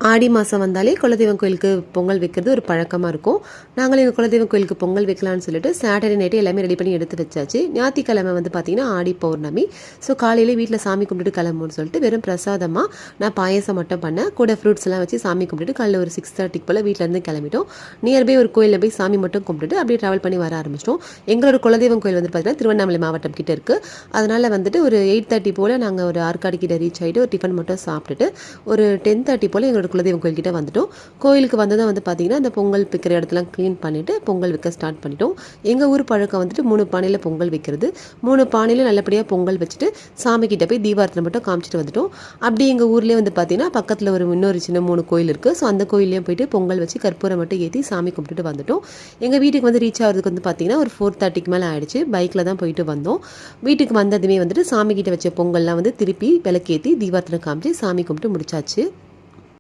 ஆடி மாதம் வந்தாலே குலதெய்வம் கோயிலுக்கு பொங்கல் வைக்கிறது ஒரு பழக்கமாக இருக்கும். நாங்களும் எங்கள் குலதெய்வம் கோயிலுக்கு பொங்கல் வைக்கலான்னு சொல்லிட்டு சாட்டர்டே நைட்டு எல்லாமே ரெடி பண்ணி எடுத்து வச்சாச்சு. ஞாயிற்றுக்கிழமை வந்து பார்த்திங்கன்னா ஆடி பௌர்ணமி. ஸோ காலையிலே வீட்டில் சாமி கும்பிட்டுட்டு கிளம்புன்னு சொல்லிட்டு வெறும் பிரசாதமாக நான் பாயசம் மட்டும் பண்ணேன். கூட ஃப்ரூட்ஸ் எல்லாம் வச்சு சாமி கும்பிட்டுட்டு காலையில் ஒரு 6:30 போல் வீட்டிலேருந்து கிளம்பிட்டோம். நியர்பை ஒரு கோயிலில் போய் சாமி மட்டும் கும்பிட்டுட்டு அப்படியே ட்ராவல் பண்ணி வர ஆரம்பிச்சிட்டோம். எங்களோட குலதெய்வம் கோயில் வந்து பார்த்திங்கன்னா திருவண்ணாமலை மாவட்டம் கிட்ட இருக்குது. அதனால் வந்துட்டு ஒரு 8:30 போல் நாங்கள் ஒரு ஆற்காடு கிட்ட ரீச் ஆகிட்டு ஒரு டிஃபன் மட்டும் சாப்பிட்டுட்டு ஒரு 10:30 போல் எங்களோட குலதெய்வம் கோயில்கிட்ட வந்துட்டோம். கோயிலுக்கு வந்ததும் வந்து பார்த்திங்கன்னா அந்த பொங்கல் வைக்கிற இடத்துல க்ளீன் பண்ணிவிட்டு பொங்கல் வைக்க ஸ்டார்ட் பண்ணிட்டோம். எங்கள் ஊர் பழக்கம் வந்துட்டு 3 பானையில் பொங்கல் வைக்கிறது. 3 பானையில் நல்லபடியாக பொங்கல் வச்சுட்டு சாமிக்கிட்ட போய் தீபாரத்தனை மட்டும் காமிச்சிட்டு வந்துட்டோம். அப்படி எங்கள் ஊர்லேயே வந்து பார்த்திங்கன்னா பக்கத்தில் ஒரு இன்னொரு சின்ன 3 கோயில் இருக்குது. ஸோ அந்த கோயிலையும் போயிட்டு பொங்கல் வச்சு கற்பூரம் மட்டும் ஏற்றி சாமி கும்பிட்டுட்டு வந்துட்டோம். எங்கள் வீட்டுக்கு வந்து ரீச் ஆகிறதுக்கு வந்து பார்த்திங்கன்னா ஒரு 4:30 மேலே ஆகிடுச்சு. பைக்கில் தான் போயிட்டு வந்தோம். வீட்டுக்கு வந்ததுமே வந்துட்டு சாமிக்கிட்ட வச்ச பொங்கல்லாம் வந்து திருப்பி விளக்கேற்றி தீபாரத்தனை காமிச்சு சாமி கும்பிட்டு முடிச்சாச்சு.